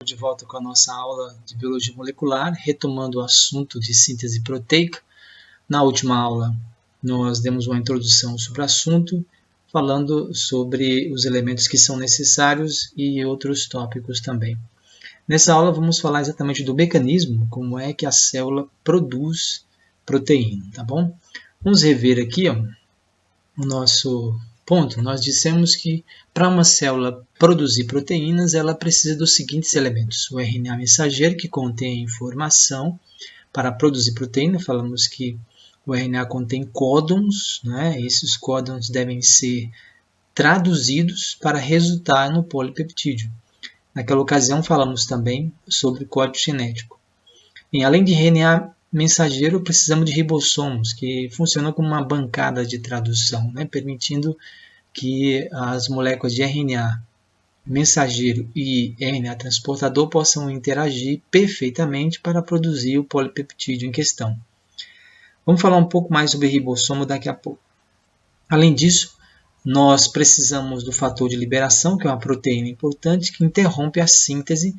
De volta com a nossa aula de biologia molecular, retomando o assunto de síntese proteica. Na última aula, nós demos uma introdução sobre o assunto, falando sobre os elementos que são necessários e outros tópicos também. Nessa aula, vamos falar exatamente do mecanismo, como é que a célula produz proteína, tá bom? Vamos rever aqui, o nosso ponto. Nós dissemos que para uma célula produzir proteínas, ela precisa dos seguintes elementos. O RNA mensageiro, que contém informação para produzir proteína. Falamos que o RNA contém códons, né? Esses códons devem ser traduzidos para resultar no polipeptídeo. Naquela ocasião, falamos também sobre código genético. E além de RNA mensageiro, precisamos de ribossomos, que funcionam como uma bancada de tradução, né? Permitindo que as moléculas de RNA mensageiro e RNA transportador possam interagir perfeitamente para produzir o polipeptídeo em questão. Vamos falar um pouco mais sobre ribossomo daqui a pouco. Além disso, nós precisamos do fator de liberação, que é uma proteína importante que interrompe a síntese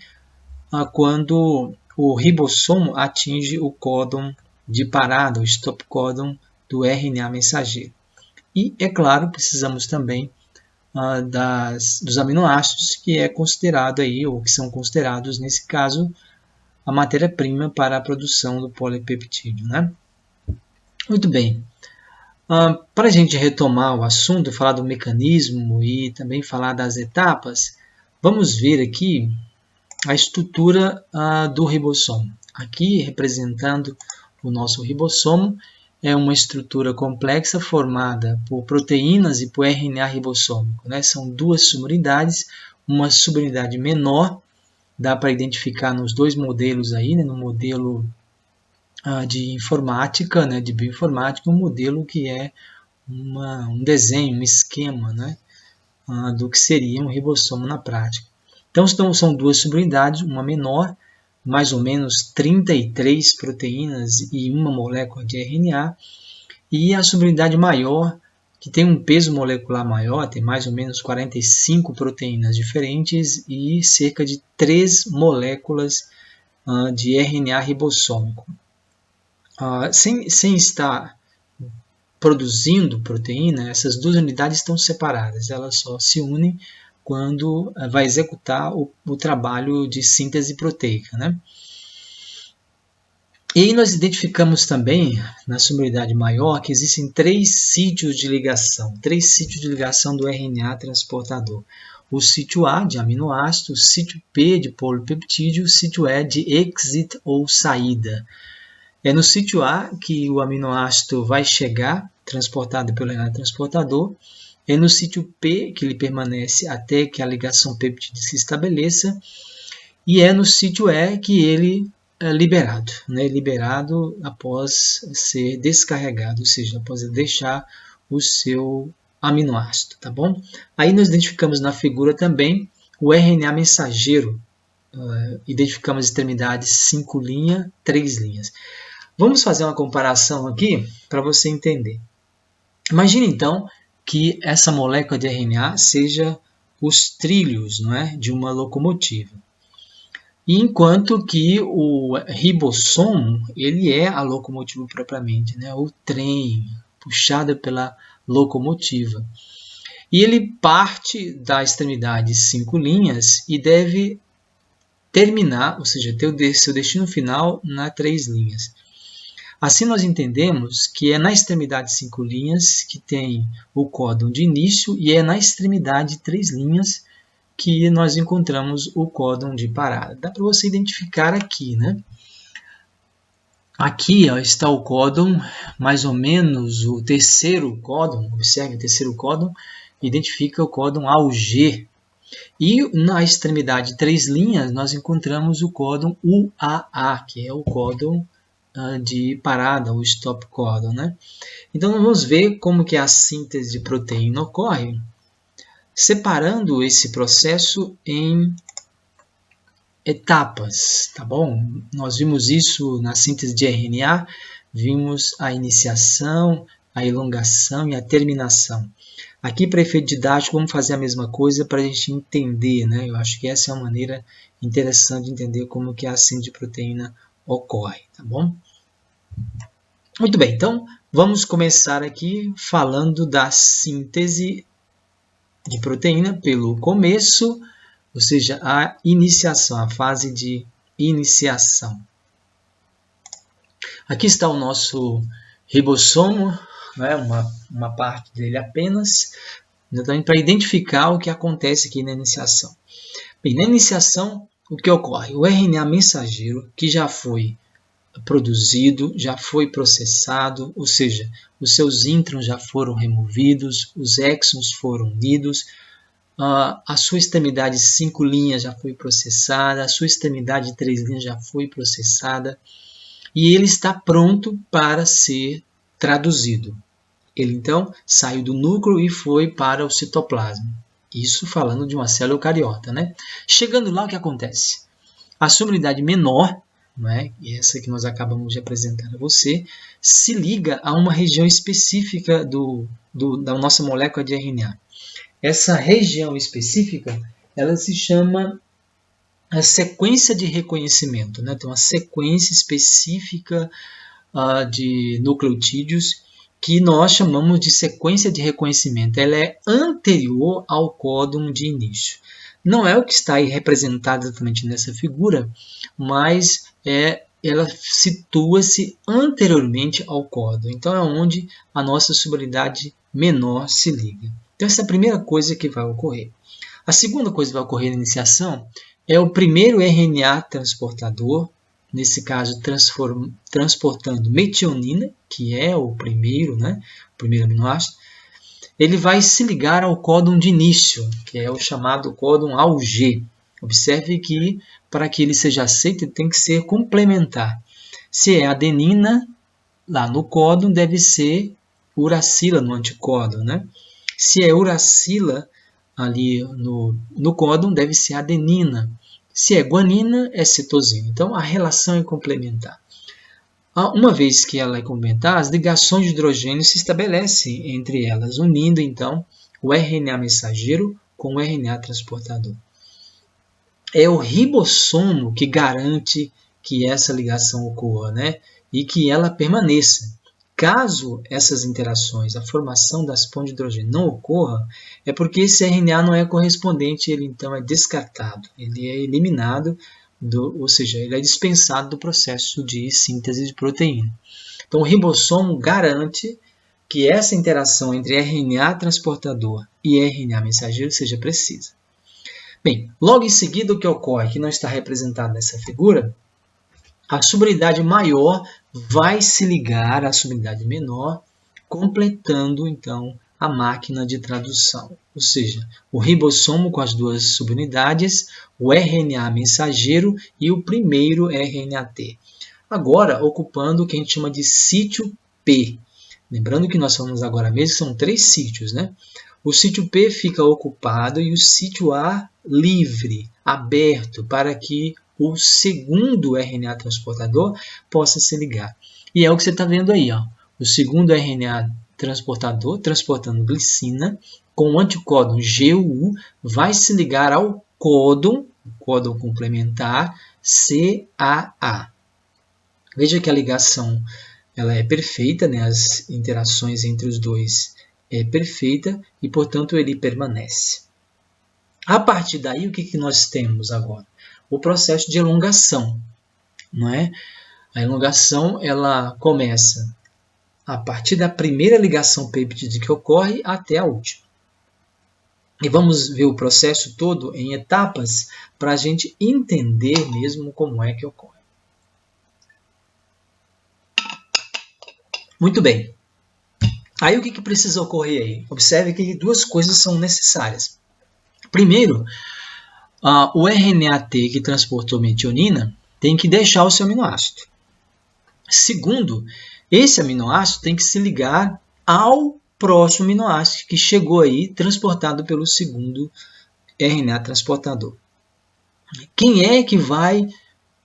quando o ribossomo atinge o códon de parada, o stop códon do RNA mensageiro. E, é claro, precisamos também dos aminoácidos, que é considerado aí, ou que são considerados, nesse caso, a matéria-prima para a produção do polipeptídeo, né? Muito bem. Para a gente retomar o assunto, falar do mecanismo e também falar das etapas, vamos ver aqui a estrutura do ribossomo. Aqui, representando o nosso ribossomo, é uma estrutura complexa formada por proteínas e por RNA ribossômico, né? São duas subunidades, uma subunidade menor, dá para identificar nos dois modelos aí, né? No modelo de informática, né? De bioinformática, um modelo que é um desenho, um esquema, né? Do que seria um ribossomo na prática. Então são duas subunidades, uma menor, mais ou menos 33 proteínas e uma molécula de RNA, e a subunidade maior, que tem um peso molecular maior, tem mais ou menos 45 proteínas diferentes e cerca de 3 moléculas de RNA ribossômico. Sem estar produzindo proteína, essas duas unidades estão separadas, elas só se unem quando vai executar o trabalho de síntese proteica, né? E aí nós identificamos também, na subunidade maior, que existem 3 sítios de ligação do RNA transportador. O sítio A, de aminoácido, o sítio P, de polipeptídeo, o sítio E, de exit ou saída. É no sítio A que o aminoácido vai chegar, transportado pelo RNA transportador. É no sítio P que ele permanece até que a ligação peptídica se estabeleça, e é no sítio E que ele é liberado, né? Liberado após ser descarregado, ou seja, após ele deixar o seu aminoácido, tá bom? Aí nós identificamos na figura também o RNA mensageiro, identificamos extremidades 5 linhas, 3 linhas. Vamos fazer uma comparação aqui para você entender. Imagine então que essa molécula de RNA seja os trilhos, não é, de uma locomotiva. E enquanto que o ribossomo, ele é a locomotiva propriamente, né, o trem puxado pela locomotiva. E ele parte da extremidade 5 linhas e deve terminar, ou seja, ter o seu destino final na 3 linhas. Assim, nós entendemos que é na extremidade 5 linhas que tem o códon de início e é na extremidade 3 linhas que nós encontramos o códon de parada. Dá para você identificar aqui, né? Aqui está o códon, mais ou menos o terceiro códon, observe o terceiro códon, identifica o códon AUG. E na extremidade 3 linhas nós encontramos o códon UAA, que é o códon de parada, o stop codon, né? Então, vamos ver como que a síntese de proteína ocorre, separando esse processo em etapas, tá bom? Nós vimos isso na síntese de RNA, vimos a iniciação, a elongação e a terminação. Aqui, para efeito didático, vamos fazer a mesma coisa para a gente entender, né? Eu acho que essa é uma maneira interessante de entender como que a síntese de proteína ocorre, tá bom? Muito bem, então vamos começar aqui falando da síntese de proteína pelo começo, ou seja, a iniciação, a fase de iniciação. Aqui está o nosso ribossomo, né, uma parte dele apenas, então, para identificar o que acontece aqui na iniciação. Bem, na iniciação, o que ocorre? O RNA mensageiro, que já foi produzido, já foi processado, ou seja, os seus introns já foram removidos, os exons foram unidos, a sua extremidade 5 linhas já foi processada, a sua extremidade 3 linhas já foi processada, e ele está pronto para ser traduzido. Ele então saiu do núcleo e foi para o citoplasma. Isso falando de uma célula eucariota, né? Chegando lá, o que acontece? A sua unidade menor, né, e essa que nós acabamos de apresentar a você, se liga a uma região específica da nossa molécula de RNA. Essa região específica, ela se chama a sequência de reconhecimento, né? Tem uma sequência específica de nucleotídeos que nós chamamos de sequência de reconhecimento. Ela é anterior ao códon de início. Não é o que está aí representado exatamente nessa figura, mas ela situa-se anteriormente ao códon. Então é onde a nossa subunidade menor se liga. Então essa é a primeira coisa que vai ocorrer. A segunda coisa que vai ocorrer na iniciação é o primeiro RNA transportador, nesse caso transportando metionina, que é o primeiro, né, o primeiro aminoácido. Ele vai se ligar ao códon de início, que é o chamado códon AUG. Observe que, para que ele seja aceito, ele tem que ser complementar. Se é adenina, lá no códon, deve ser uracila no anticódon, né? Se é uracila, ali no códon, deve ser adenina. Se é guanina, é citosina. Então, a relação é complementar. Uma vez que ela é complementar, as ligações de hidrogênio se estabelecem entre elas, unindo, então, o RNA mensageiro com o RNA transportador. É o ribossomo que garante que essa ligação ocorra, né? E que ela permaneça. Caso essas interações, a formação das pontes de hidrogênio não ocorra, é porque esse RNA não é correspondente, ele então é descartado, ele é eliminado, ou seja, ele é dispensado do processo de síntese de proteína. Então, o ribossomo garante que essa interação entre RNA transportador e RNA mensageiro seja precisa. Bem, logo em seguida, o que ocorre, que não está representado nessa figura, a subunidade maior vai se ligar à subunidade menor, completando, então, a máquina de tradução. Ou seja, o ribossomo com as duas subunidades, o RNA mensageiro e o primeiro RNAT. Agora, ocupando o que a gente chama de sítio P. Lembrando que nós falamos agora mesmo que são 3 sítios, né? O sítio P fica ocupado e o sítio A livre, aberto, para que o segundo RNA transportador possa se ligar. E é o que você está vendo aí, ó. O segundo RNA transportador, transportando glicina, com o anticódon GU, vai se ligar ao códon complementar CAA. Veja que a ligação ela é perfeita, né? As interações entre os dois é perfeita e, portanto, ele permanece. A partir daí, o que nós temos agora? O processo de elongação, não é? A elongação ela começa a partir da primeira ligação peptídica que ocorre até a última. E vamos ver o processo todo em etapas para a gente entender mesmo como é que ocorre. Muito bem. Aí o que precisa ocorrer aí? Observe que 2 coisas são necessárias. Primeiro, o RNAT que transportou metionina tem que deixar o seu aminoácido. Segundo, esse aminoácido tem que se ligar ao próximo aminoácido que chegou aí transportado pelo segundo RNA transportador. Quem é que vai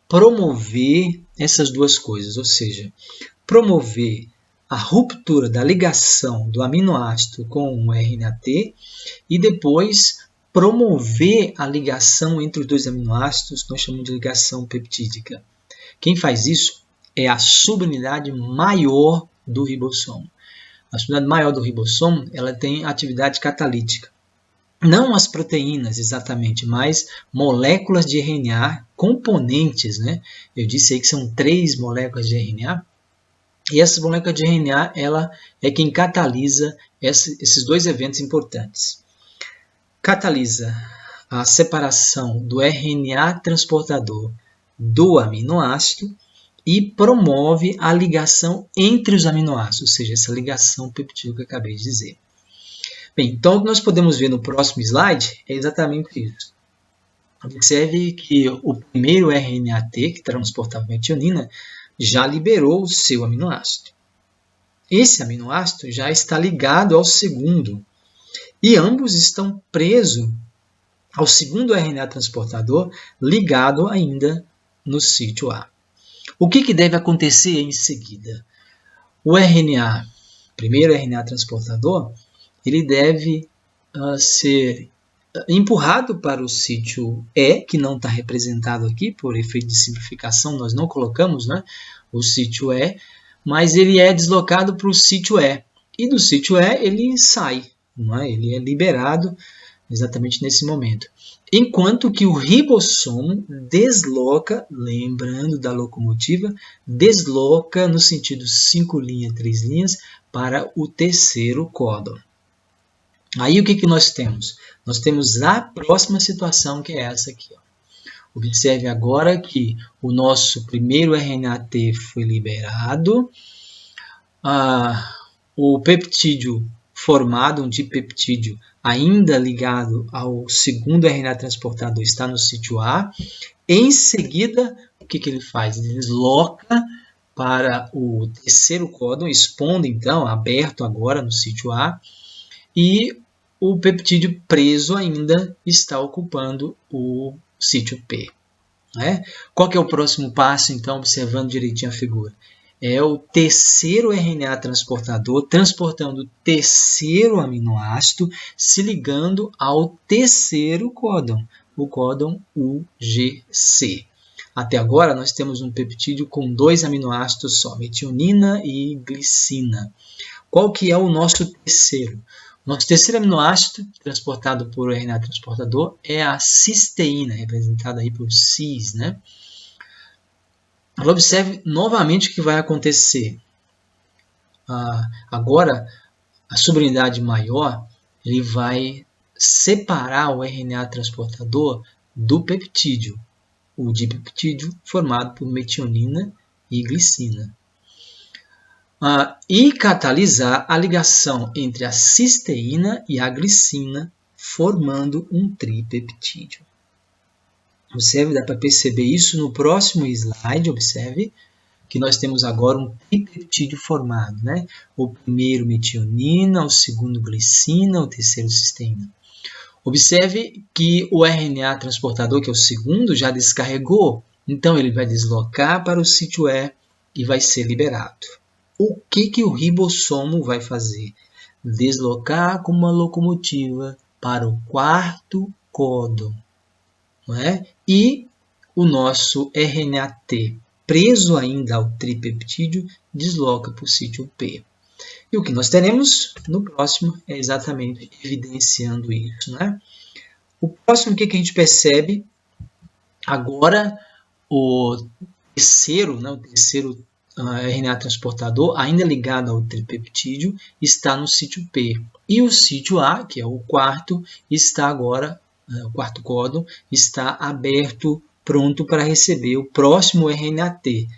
promover essas 2 coisas? Ou seja, promover a ruptura da ligação do aminoácido com o RNA-T e depois promover a ligação entre os dois aminoácidos, nós chamamos de ligação peptídica. Quem faz isso é a subunidade maior do ribossomo. A subunidade maior do ribossomo, ela tem atividade catalítica. Não as proteínas exatamente, mas moléculas de RNA, componentes, né? Eu disse aí que são 3 moléculas de RNA. E essa molécula de RNA, ela é quem catalisa esses 2 eventos importantes. Catalisa a separação do RNA transportador do aminoácido e promove a ligação entre os aminoácidos, ou seja, essa ligação peptídica que eu acabei de dizer. Bem, então o que nós podemos ver no próximo slide é exatamente isso. Observe que o primeiro RNA-T, que transportava metionina, já liberou o seu aminoácido. Esse aminoácido já está ligado ao segundo, e ambos estão presos ao segundo RNA transportador, ligado ainda no sítio A. O que deve acontecer em seguida? O RNA, primeiro RNA transportador, ele deve ser empurrado para o sítio E, que não está representado aqui, por efeito de simplificação, nós não colocamos, né, o sítio E, mas ele é deslocado para o sítio E. E do sítio E ele sai, não é? Ele é liberado exatamente nesse momento. Enquanto que o ribossomo desloca, lembrando da locomotiva, desloca no sentido 5 linhas, 3 linhas, para o terceiro códon. Aí o que nós temos? Nós temos a próxima situação, que é essa aqui. Ó. Observe agora que o nosso primeiro RNA-T foi liberado, o peptídeo formado, um dipeptídeo, ainda ligado ao segundo RNA transportador, está no sítio A. Em seguida, o que ele faz? Ele desloca para o terceiro códon, expondo então, aberto agora no sítio A, e o peptídeo preso ainda está ocupando o sítio P. Né? Qual que é o próximo passo, então, observando direitinho a figura? É o terceiro RNA transportador transportando o terceiro aminoácido, se ligando ao terceiro códon, o códon UGC. Até agora, nós temos um peptídeo com 2 aminoácidos só, metionina e glicina. Qual que é o nosso terceiro? Nosso terceiro aminoácido, transportado por RNA transportador, é a cisteína, representada aí por cis, né? Observe novamente o que vai acontecer. Agora, a subunidade maior, ele vai separar o RNA transportador do peptídeo, o dipeptídeo formado por metionina e glicina. E catalisar a ligação entre a cisteína e a glicina, formando um tripeptídeo. Observe, dá para perceber isso no próximo slide. Observe que nós temos agora um tripeptídeo formado, né? O primeiro metionina, o segundo glicina, o terceiro cisteína. Observe que o RNA transportador, que é o segundo, já descarregou. Então, ele vai deslocar para o sítio E e vai ser liberado. O que o ribossomo vai fazer? Deslocar como uma locomotiva para o quarto códon. Não é? E o nosso RNA-T, preso ainda ao tripeptídeo, desloca para o sítio P. E o que nós teremos no próximo é exatamente evidenciando isso. Né? O próximo, o que a gente percebe? Agora, o terceiro RNA transportador, ainda ligado ao tripeptídeo, está no sítio P. E o sítio A, que é o quarto, está agora, o quarto códon, está aberto, pronto para receber o próximo RNA-T.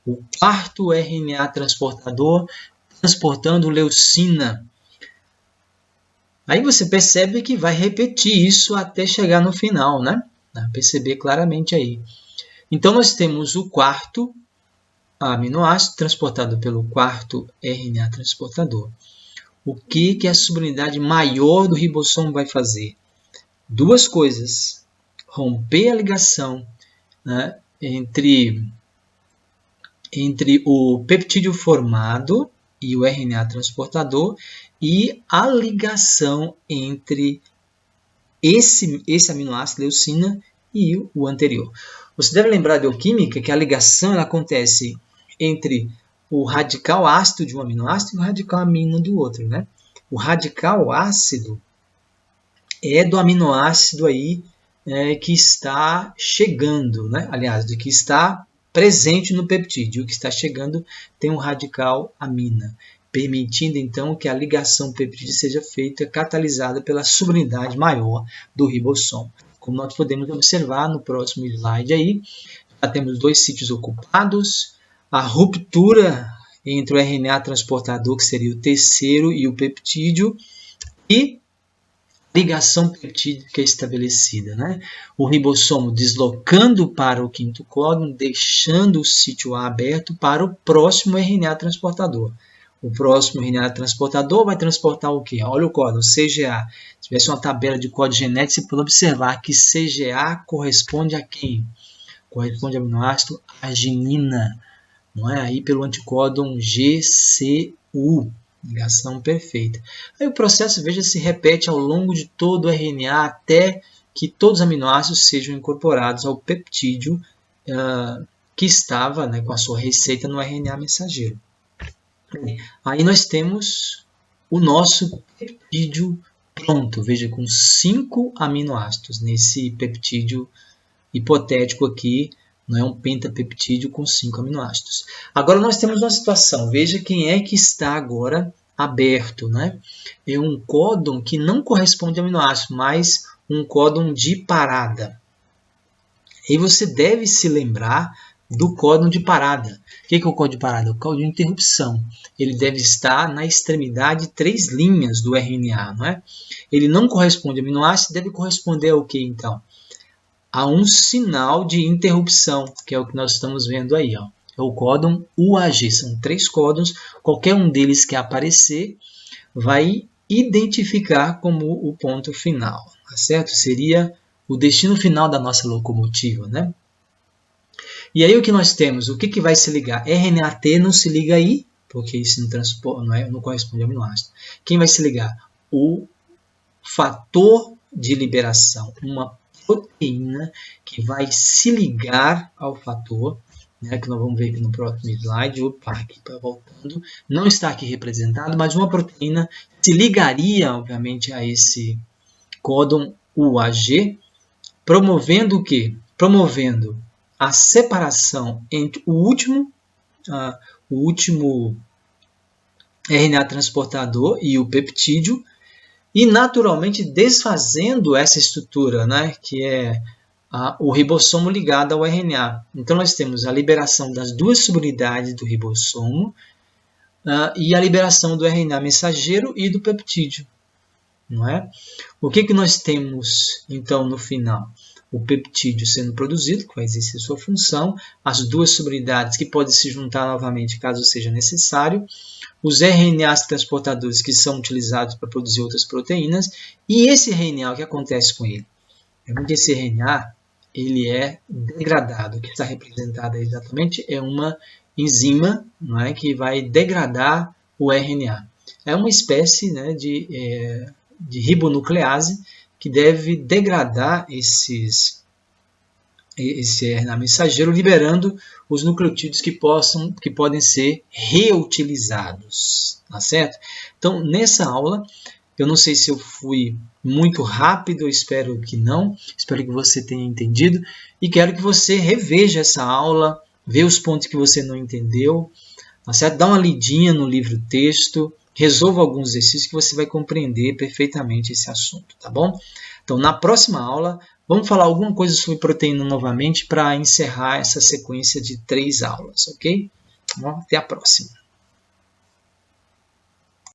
O quarto RNA transportador, transportando leucina. Aí você percebe que vai repetir isso até chegar no final, né? Dá para perceber claramente aí. Então, nós temos o quarto aminoácido transportado pelo quarto RNA transportador. O que a subunidade maior do ribossomo vai fazer? 2 coisas. Romper a ligação, né, entre o peptídeo formado e o RNA transportador e a ligação entre esse aminoácido, leucina, e o anterior. Você deve lembrar da bioquímica que a ligação ela acontece entre o radical ácido de um aminoácido e o radical amino do outro, né? O radical ácido é do aminoácido aí que está chegando, né? Aliás, do que está presente no peptídeo. O que está chegando tem um radical amina, permitindo então que a ligação peptídeo seja feita catalisada pela subunidade maior do ribossomo. Como nós podemos observar no próximo slide aí, já temos 2 sítios ocupados, a ruptura entre o RNA transportador, que seria o terceiro, e o peptídeo, e ligação peptídica estabelecida, né? O ribossomo deslocando para o 5º códon, deixando o sítio A aberto para o próximo RNA transportador. O próximo RNA transportador vai transportar o quê? Olha o códon, CGA. Se tivesse uma tabela de código genético, você pode observar que CGA corresponde a quem? Corresponde ao aminoácido arginina, não é? Aí pelo anticódon GCU. Ligação perfeita. Aí o processo, veja, se repete ao longo de todo o RNA até que todos os aminoácidos sejam incorporados ao peptídeo que estava, né, com a sua receita no RNA mensageiro. Aí nós temos o nosso peptídeo pronto, veja, com 5 aminoácidos nesse peptídeo hipotético aqui. Não é um pentapeptídeo com 5 aminoácidos. Agora nós temos uma situação. Veja quem é que está agora aberto, né? É um códon que não corresponde a aminoácido, mas um códon de parada. E você deve se lembrar do códon de parada. O que é o códon de parada? O códon de interrupção. Ele deve estar na extremidade 3 linhas do RNA, não é? Ele não corresponde a aminoácido, deve corresponder ao que então? A um sinal de interrupção, que é o que nós estamos vendo aí. Ó. É o códon UAG. São 3 códons. Qualquer um deles que aparecer vai identificar como o ponto final. Tá certo? Seria o destino final da nossa locomotiva, né? E aí o que nós temos? O que vai se ligar? RNA-T não se liga aí, porque isso não corresponde ao aminoácido. Quem vai se ligar? O fator de liberação, uma proteína que vai se ligar ao fator, né, que nós vamos ver aqui no próximo slide. Opa, aqui está voltando. Não está aqui representado, mas uma proteína se ligaria, obviamente, a esse códon UAG, promovendo o quê? Promovendo a separação entre o último RNA transportador e o peptídeo, e naturalmente desfazendo essa estrutura, né, que é o ribossomo ligado ao RNA. Então nós temos a liberação das 2 subunidades do ribossomo e a liberação do RNA mensageiro e do peptídeo. Não é? O que nós temos então no final? O peptídeo sendo produzido, que vai exercer sua função, as 2 subunidades que podem se juntar novamente caso seja necessário, os RNAs transportadores que são utilizados para produzir outras proteínas, e esse RNA, o que acontece com ele? Esse RNA ele é degradado. O que está representado exatamente é uma enzima, não é, que vai degradar o RNA. É uma espécie, né, de ribonuclease que deve degradar esse RNA mensageiro, liberando os nucleotídeos que podem ser reutilizados, tá certo? Então, nessa aula, eu não sei se eu fui muito rápido, eu espero que não, espero que você tenha entendido, e quero que você reveja essa aula, veja os pontos que você não entendeu, tá certo? Dá uma lidinha no livro-texto, resolva alguns exercícios que você vai compreender perfeitamente esse assunto, tá bom? Então, na próxima aula, vamos falar alguma coisa sobre proteína novamente para encerrar essa sequência de 3 aulas, ok? Bom, até a próxima.